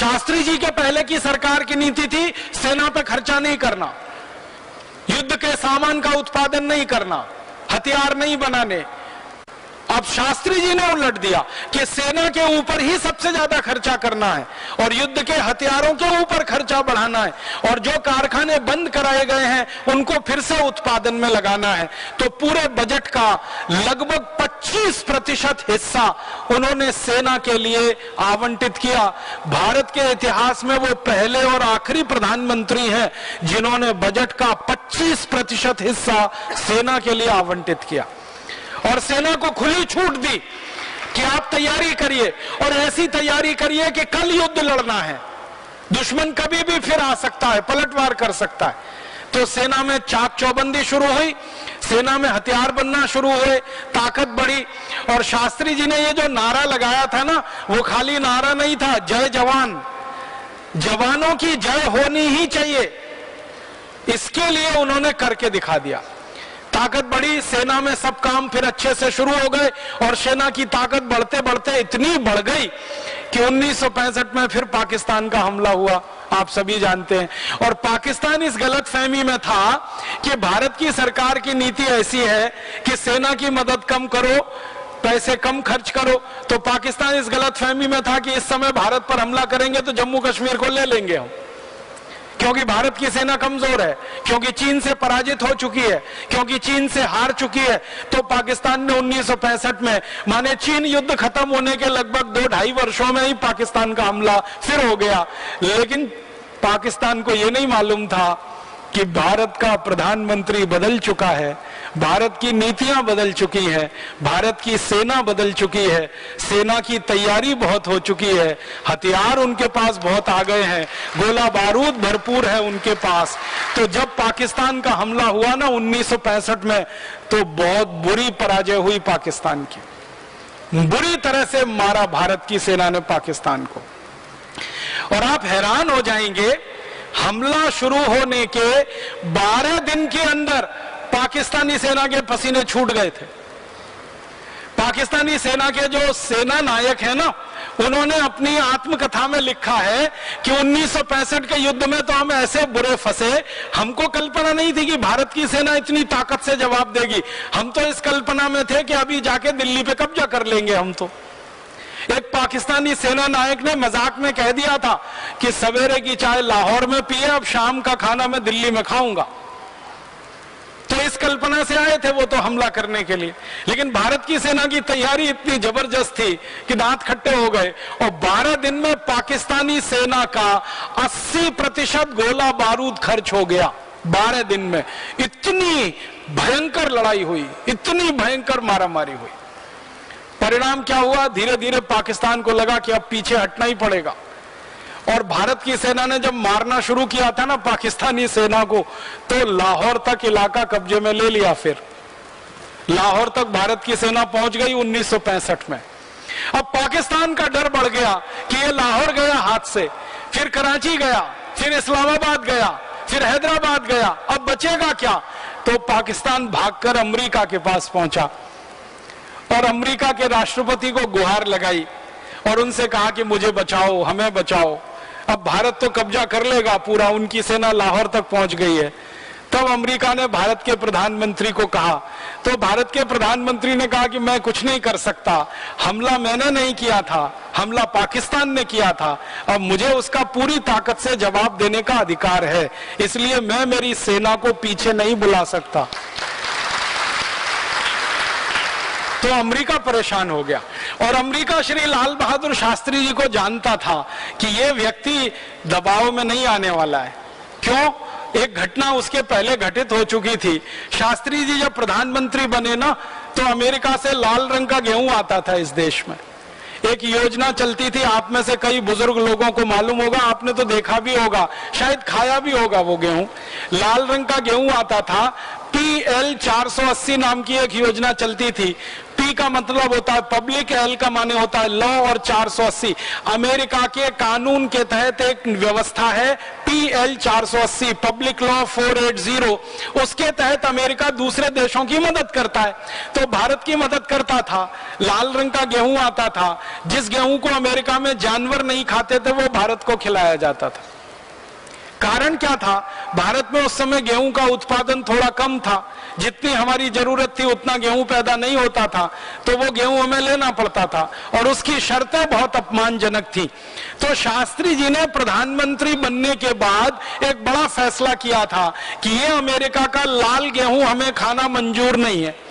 शास्त्री जी के पहले की सरकार की नीति थी सेना पे खर्चा नहीं करना, युद्ध के सामान का उत्पादन नहीं करना, हथियार नहीं बनाने। अब शास्त्री जी ने उलट दिया कि सेना के ऊपर ही सबसे ज्यादा खर्चा करना है और युद्ध के हथियारों के ऊपर खर्चा बढ़ाना है, और जो कारखाने बंद कराए गए हैं उनको फिर से उत्पादन में लगाना है। तो पूरे बजट का लगभग 25% हिस्सा उन्होंने सेना के लिए आवंटित किया। भारत के इतिहास में वो पहले और आखिरी प्रधानमंत्री हैं जिन्होंने बजट का 25% हिस्सा सेना के लिए आवंटित किया और सेना को खुली छूट दी कि आप तैयारी करिए और ऐसी तैयारी करिए कि कल युद्ध लड़ना है, दुश्मन कभी भी फिर आ सकता है, पलटवार कर सकता है। तो सेना में चाक चौबंदी शुरू हुई, सेना में हथियार बनना शुरू हुए, ताकत बढ़ी। और शास्त्री जी ने ये जो नारा लगाया था ना, वो खाली नारा नहीं था, जय जवान, जवानों की जय होनी ही चाहिए, इसके लिए उन्होंने करके दिखा दिया। ताकत बढ़ी, सेना में सब काम फिर अच्छे से शुरू हो गए और सेना की ताकत बढ़ते बढ़ते इतनी बढ़ गई कि 1965 में फिर पाकिस्तान का हमला हुआ, आप सभी जानते हैं। और पाकिस्तान इस गलतफहमी में था कि भारत की सरकार की नीति ऐसी है कि सेना की मदद कम करो, पैसे कम खर्च करो। तो पाकिस्तान इस गलतफहमी में था कि इस समय भारत पर हमला करेंगे तो जम्मू कश्मीर को ले लेंगे हम, क्योंकि भारत की सेना कमजोर है, क्योंकि चीन से पराजित हो चुकी है, क्योंकि चीन से हार चुकी है। तो पाकिस्तान ने 1965 में, माने चीन युद्ध खत्म होने के लगभग 2-2.5 वर्षों में ही पाकिस्तान का हमला फिर हो गया। लेकिन पाकिस्तान को यह नहीं मालूम था कि भारत का प्रधानमंत्री बदल चुका है, भारत की नीतियां बदल चुकी हैं, भारत की सेना बदल चुकी है, सेना की तैयारी बहुत हो चुकी है, हथियार उनके पास बहुत आ गए हैं, गोला बारूद भरपूर है उनके पास। तो जब पाकिस्तान का हमला हुआ ना 1965 में, तो बहुत बुरी पराजय हुई पाकिस्तान की, बुरी तरह से मारा भारत की सेना ने पाकिस्तान को। और आप हैरान हो जाएंगे, हमला शुरू होने के 12 दिन के अंदर पाकिस्तानी सेना के पसीने छूट गए थे। पाकिस्तानी सेना के जो सेना नायक है ना, उन्होंने अपनी आत्मकथा में लिखा है कि 1965 के युद्ध में तो हम ऐसे बुरे फंसे, हमको कल्पना नहीं थी कि भारत की सेना इतनी ताकत से जवाब देगी। हम तो इस कल्पना में थे कि अभी जाके दिल्ली पे कब्जा कर लेंगे हम तो। एक पाकिस्तानी सेना नायक ने मजाक में कह दिया था कि सवेरे की चाय लाहौर में पिए, अब शाम का खाना मैं दिल्ली में खाऊंगा। तो इस कल्पना से आए थे वो तो हमला करने के लिए, लेकिन भारत की सेना की तैयारी इतनी जबरदस्त थी कि दांत खट्टे हो गए। और 12 दिन में पाकिस्तानी सेना का 80% गोला बारूद खर्च हो गया। 12 दिन में इतनी भयंकर लड़ाई हुई, इतनी भयंकर मारामारी हुई। परिणाम क्या हुआ? धीरे धीरे पाकिस्तान को लगा कि अब पीछे हटना ही पड़ेगा। और भारत की सेना ने जब मारना शुरू किया था ना पाकिस्तानी सेना को, तो लाहौर तक इलाका कब्जे में ले लिया। फिर लाहौर तक भारत की सेना पहुंच गई 1965 में। अब पाकिस्तान का डर बढ़ गया कि ये लाहौर गया हाथ से, फिर कराची गया, फिर इस्लामाबाद गया, फिर हैदराबाद गया, अब बचेगा क्या? तो पाकिस्तान भागकर अमेरिका के पास पहुंचा और अमेरिका के राष्ट्रपति को गुहार लगाई और उनसे कहा कि मुझे बचाओ, हमें बचाओ। अब भारत तो कब्जा कर लेगा पूरा, उनकी सेना लाहौर तक पहुंच गई है। तब अमेरिका ने भारत के प्रधानमंत्री को कहा, तो भारत के प्रधानमंत्री ने कहा कि मैं कुछ नहीं कर सकता, हमला मैंने नहीं किया था, हमला पाकिस्तान ने किया था, अब मुझे उसका पूरी ताकत से जवाब देने का अधिकार है, इसलिए मैं मेरी सेना को पीछे नहीं बुला सकता। तो अमेरिका परेशान हो गया। और अमेरिका श्री लाल बहादुर शास्त्री जी को जानता था कि ये व्यक्ति दबाव में नहीं आने वाला है। क्यों? एक घटना उसके पहले घटित हो चुकी थी। शास्त्री जी जब प्रधानमंत्री बने ना, तो अमेरिका से लाल रंग का गेहूं आता था इस देश में। एक योजना चलती थी, आप में से कई बुजुर्ग लोगों को मालूम होगा, आपने तो देखा भी होगा, शायद खाया भी होगा वो गेहूं। लाल रंग का गेहूं आता था। PL 480 नाम की एक योजना चलती थी। पी का मतलब होता है पब्लिक, एल का माने होता है लॉ और 480। अमेरिका के कानून के तहत एक व्यवस्था है PL 480, पब्लिक लॉ 480। उसके तहत अमेरिका दूसरे देशों की मदद करता है। तो भारत की मदद करता था। लाल रंग का गेहूं आता था, जिस गेहूं को अमेरिका में जानवर नहीं खाते थे वो भारत को खिलाया जाता था। कारण क्या था? भारत में उस समय गेहूं का उत्पादन थोड़ा कम था, जितनी हमारी जरूरत थी उतना गेहूं पैदा नहीं होता था, तो वो गेहूं हमें लेना पड़ता था और उसकी शर्तें बहुत अपमानजनक थी। तो शास्त्री जी ने प्रधानमंत्री बनने के बाद एक बड़ा फैसला किया था कि ये अमेरिका का लाल गेहूं हमें खाना मंजूर नहीं है।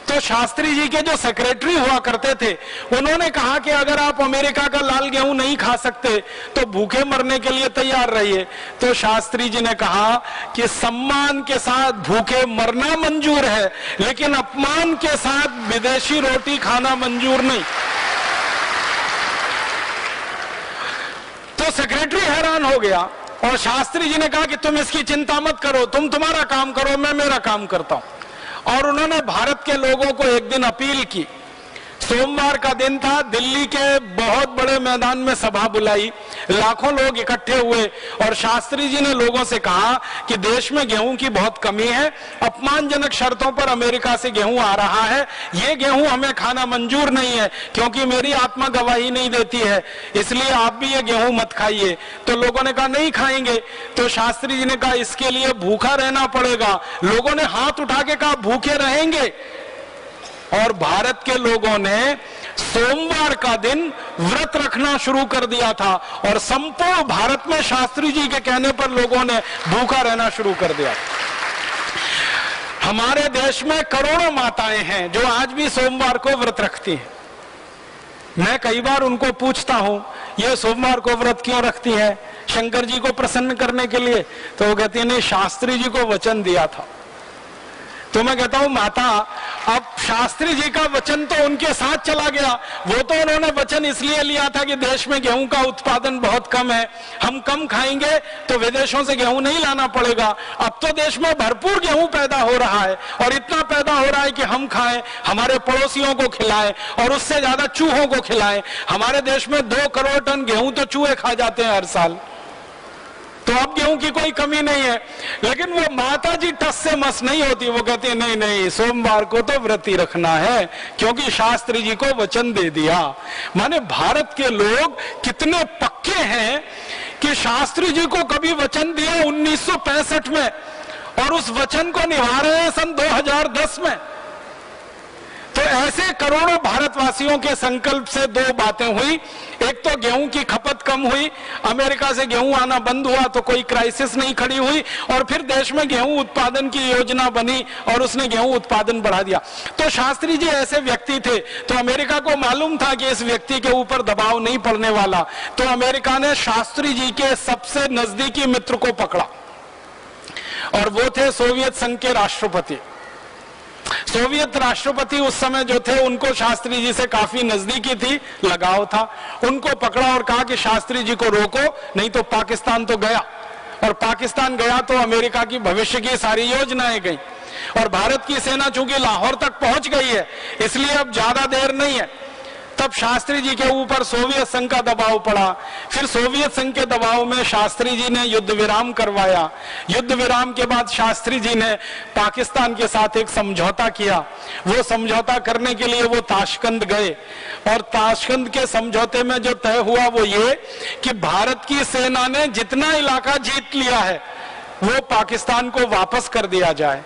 तो शास्त्री जी के जो सेक्रेटरी हुआ करते थे उन्होंने कहा कि अगर आप अमेरिका का लाल गेहूं नहीं खा सकते तो भूखे मरने के लिए तैयार रहिए। तो शास्त्री जी ने कहा कि सम्मान के साथ भूखे मरना मंजूर है, लेकिन अपमान के साथ विदेशी रोटी खाना मंजूर नहीं। तो सेक्रेटरी हैरान हो गया और शास्त्री जी ने कहा कि तुम इसकी चिंता मत करो, तुम तुम्हारा काम करो, मैं मेरा काम करता हूं। और उन्होंने भारत के लोगों को एक दिन अपील की। सोमवार का दिन था, दिल्ली के बहुत बड़े मैदान में सभा बुलाई, लाखों लोग इकट्ठे हुए और शास्त्री जी ने लोगों से कहा कि देश में गेहूं की बहुत कमी है, अपमानजनक शर्तों पर अमेरिका से गेहूं आ रहा है, ये गेहूं हमें खाना मंजूर नहीं है क्योंकि मेरी आत्मा गवाही नहीं देती है, इसलिए आप भी ये गेहूं मत खाइए। तो लोगों ने कहा नहीं खाएंगे। तो शास्त्री जी ने कहा इसके लिए भूखा रहना पड़ेगा। लोगों ने हाथ उठा के कहा भूखे रहेंगे। और भारत के लोगों ने सोमवार का दिन व्रत रखना शुरू कर दिया था और संपूर्ण भारत में शास्त्री जी के कहने पर लोगों ने भूखा रहना शुरू कर दिया। हमारे देश में करोड़ों माताएं हैं जो आज भी सोमवार को व्रत रखती हैं। मैं कई बार उनको पूछता हूं ये सोमवार को व्रत क्यों रखती है? शंकर जी को प्रसन्न करने के लिए? तो वो कहती है नहीं, शास्त्री जी को वचन दिया था। तो मैं कहता हूं माता, अब शास्त्री जी का वचन तो उनके साथ चला गया, वो तो उन्होंने वचन इसलिए लिया था कि देश में गेहूं का उत्पादन बहुत कम है, हम कम खाएंगे तो विदेशों से गेहूं नहीं लाना पड़ेगा। अब तो देश में भरपूर गेहूं पैदा हो रहा है और इतना पैदा हो रहा है कि हम खाएं, हमारे पड़ोसियों को खिलाएं और उससे ज्यादा चूहों को खिलाएं। हमारे देश में 2 करोड़ टन गेहूं तो चूहे खा जाते हैं हर साल, तो अब गेहूं की कोई कमी नहीं है। लेकिन वो माता जी टस से मस नहीं होती, वो कहती है नहीं नहीं, सोमवार को तो व्रत ही रखना है क्योंकि शास्त्री जी को वचन दे दिया। माने भारत के लोग कितने पक्के हैं कि शास्त्री जी को कभी वचन दिया 1965 में और उस वचन को निभा रहे हैं सन 2010 में। तो ऐसे करोड़ों भारतवासियों के संकल्प से 2 बातें हुई। एक तो गेहूं की खपत कम हुई, अमेरिका से गेहूं आना बंद हुआ तो कोई क्राइसिस नहीं खड़ी हुई, और फिर देश में गेहूं उत्पादन की योजना बनी और उसने गेहूं उत्पादन बढ़ा दिया। तो शास्त्री जी ऐसे व्यक्ति थे, तो अमेरिका को मालूम था कि इस व्यक्ति के ऊपर दबाव नहीं पड़ने वाला, तो अमेरिका ने शास्त्री जी के सबसे नजदीकी मित्र को पकड़ा और वो थे सोवियत संघ के राष्ट्रपति। सोवियत राष्ट्रपति उस समय जो थे उनको शास्त्री जी से काफी नजदीकी थी, लगाव था। उनको पकड़ा और कहा कि शास्त्री जी को रोको, नहीं तो पाकिस्तान तो गया, और पाकिस्तान गया तो अमेरिका की भविष्य की सारी योजनाएं गई। और भारत की सेना चूंकि लाहौर तक पहुंच गई है इसलिए अब ज्यादा देर नहीं है। तब शास्त्री जी के ऊपर सोवियत संघ का दबाव पड़ा। फिर सोवियत संघ के दबाव में शास्त्री जी ने युद्ध विराम करवाया। युद्ध विराम के बाद शास्त्री जी ने पाकिस्तान के साथ एक समझौता किया। वो समझौता करने के लिए वो ताशकंद गए और ताशकंद के समझौते में जो तय हुआ वो ये कि भारत की सेना ने जितना इलाका जीत लिया है वो पाकिस्तान को वापस कर दिया जाए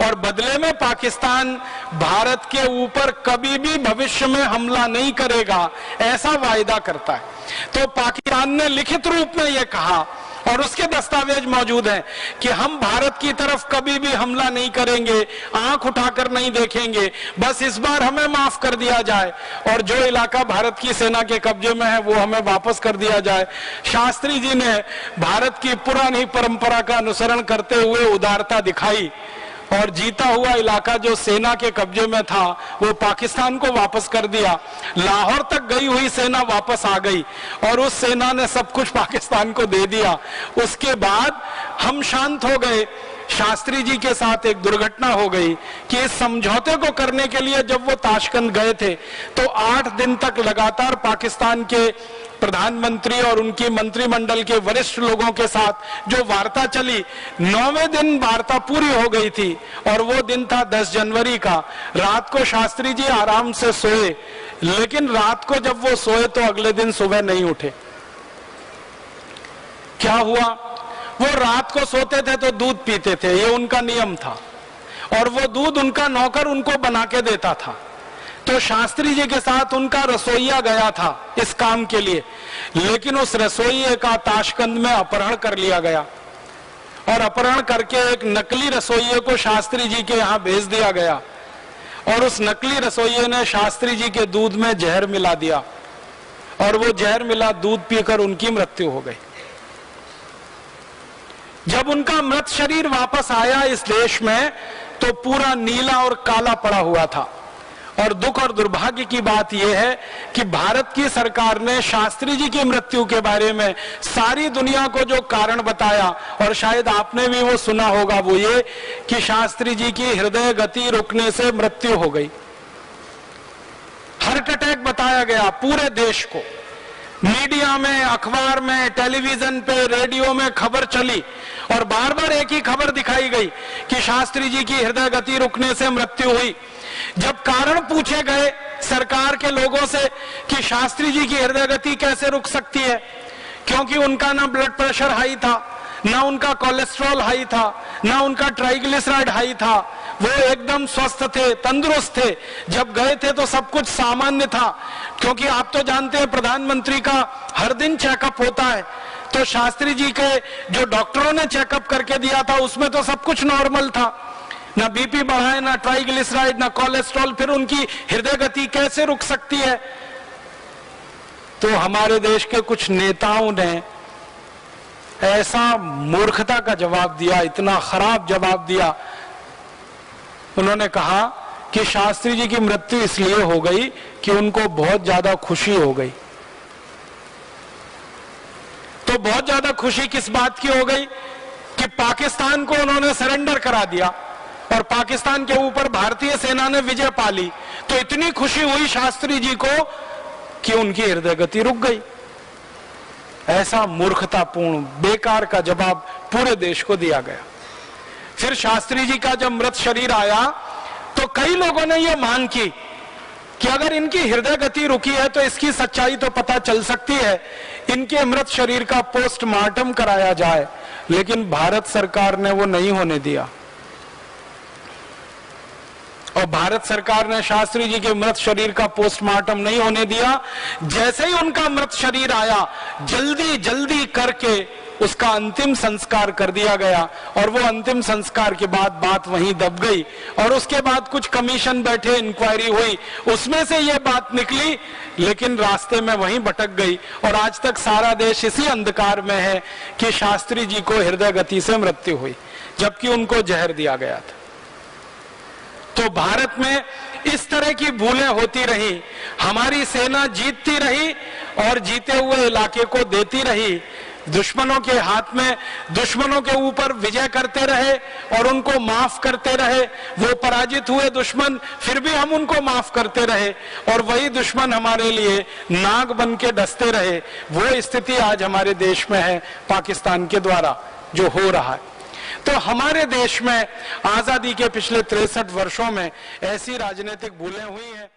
और बदले में पाकिस्तान भारत के ऊपर कभी भी भविष्य में हमला नहीं करेगा, ऐसा वायदा करता है। तो पाकिस्तान ने लिखित रूप में यह कहा और उसके दस्तावेज मौजूद हैं कि हम भारत की तरफ कभी भी हमला नहीं करेंगे, आंख उठाकर नहीं देखेंगे, बस इस बार हमें माफ कर दिया जाए और जो इलाका भारत की सेना के कब्जे में है वो हमें वापस कर दिया जाए। शास्त्री जी ने भारत की पुरानी परंपरा का अनुसरण करते हुए उदारता दिखाई और जीता हुआ इलाका जो सेना के कब्जे में था वो पाकिस्तान को वापस कर दिया। लाहौर तक गई हुई सेना वापस आ गई और उस सेना ने सब कुछ पाकिस्तान को दे दिया। उसके बाद हम शांत हो गए शास्त्री जी के साथ एक दुर्घटना हो गई कि इस समझौते को करने के लिए जब वो ताशकंद गए थे तो 8 दिन तक लगातार पाकिस्तान के प्रधानमंत्री और उनकी मंत्रिमंडल के वरिष्ठ लोगों के साथ जो वार्ता चली, 9वें दिन वार्ता पूरी हो गई थी और वो दिन था 10 जनवरी का। रात को शास्त्री जी आराम से सोए, लेकिन रात को जब वो सोए तो अगले दिन सुबह नहीं उठे। क्या हुआ? वो रात को सोते थे तो दूध पीते थे, ये उनका नियम था, और वो दूध उनका नौकर उनको बना के देता था। तो शास्त्री जी के साथ उनका रसोइया गया था इस काम के लिए, लेकिन उस रसोइये का ताशकंद में अपहरण कर लिया गया और अपहरण करके एक नकली रसोइये को शास्त्री जी के यहाँ भेज दिया गया और उस नकली रसोइये ने शास्त्री जी के दूध में जहर मिला दिया और वो जहर मिला दूध पीकर उनकी मृत्यु हो गई। जब उनका मृत शरीर वापस आया इस देश में तो पूरा नीला और काला पड़ा हुआ था। और दुख और दुर्भाग्य की बात यह है कि भारत की सरकार ने शास्त्री जी की मृत्यु के बारे में सारी दुनिया को जो कारण बताया, और शायद आपने भी वो सुना होगा, वो ये कि शास्त्री जी की हृदय गति रुकने से मृत्यु हो गई। हार्ट अटैक बताया गया पूरे देश को, मीडिया में, अखबार में, टेलीविजन पे, रेडियो में खबर चली और बार बार एक ही खबर दिखाई गई कि शास्त्री जी की हृदय गति रुकने से मृत्यु हुई। जब कारण पूछे गए सरकार के लोगों से कि शास्त्री जी की हृदय गति कैसे रुक सकती है, क्योंकि उनका ना ब्लड प्रेशर हाई था, ना उनका कोलेस्ट्रॉल हाई था, ना उनका ट्राइग्लिसराइड हाई था, वो एकदम स्वस्थ थे, तंदुरुस्त थे। जब गए थे तो सब कुछ सामान्य था, क्योंकि आप तो जानते हैं प्रधानमंत्री का हर दिन चेकअप होता है। तो शास्त्री जी के जो डॉक्टरों ने चेकअप करके दिया था उसमें तो सब कुछ नॉर्मल था, ना बीपी बढ़ा है, ना ट्राइग्लिसराइड, ना कोलेस्ट्रॉल, फिर उनकी हृदय गति कैसे रुक सकती है? तो हमारे देश के कुछ नेताओं ने ऐसा मूर्खता का जवाब दिया, इतना खराब जवाब दिया। उन्होंने कहा कि शास्त्री जी की मृत्यु इसलिए हो गई कि उनको बहुत ज्यादा खुशी हो गई। तो बहुत ज्यादा खुशी किस बात की हो गई कि पाकिस्तान को उन्होंने सरेंडर करा दिया और पाकिस्तान के ऊपर भारतीय सेना ने विजय पा ली। तो इतनी खुशी हुई शास्त्री जी को कि उनकी हृदय गति रुक गई। ऐसा मूर्खतापूर्ण, बेकार का जवाब पूरे देश को दिया गया। फिर शास्त्री जी का जब मृत शरीर आया तो कई लोगों ने यह मांग की कि अगर इनकी हृदय गति रुकी है तो इसकी सच्चाई तो पता चल सकती है, इनके मृत शरीर का पोस्टमार्टम कराया जाए। लेकिन भारत सरकार ने वो नहीं होने दिया और भारत सरकार ने शास्त्री जी के मृत शरीर का पोस्टमार्टम नहीं होने दिया। जैसे ही उनका मृत शरीर आया, जल्दी जल्दी करके उसका अंतिम संस्कार कर दिया गया और वो अंतिम संस्कार के बाद बात वहीं दब गई। और उसके बाद कुछ कमीशन बैठे, इंक्वायरी हुई, उसमें से ये बात निकली, लेकिन रास्ते में वहीं भटक गई और आज तक सारा देश इसी अंधकार में है कि शास्त्री जी को हृदय गति से मृत्यु हुई, जबकि उनको जहर दिया गया था। तो भारत में इस तरह की भूलें होती रही, हमारी सेना जीतती रही और जीते हुए इलाके को देती रही, दुश्मनों के हाथ में, दुश्मनों के ऊपर विजय करते रहे और उनको माफ करते रहे। वो पराजित हुए दुश्मन, फिर भी हम उनको माफ करते रहे और वही दुश्मन हमारे लिए नाग बन के डसते रहे। वो स्थिति आज हमारे देश में है पाकिस्तान के द्वारा जो हो रहा है। तो हमारे देश में आजादी के पिछले 63 वर्षों में ऐसी राजनीतिक भूलें हुई हैं।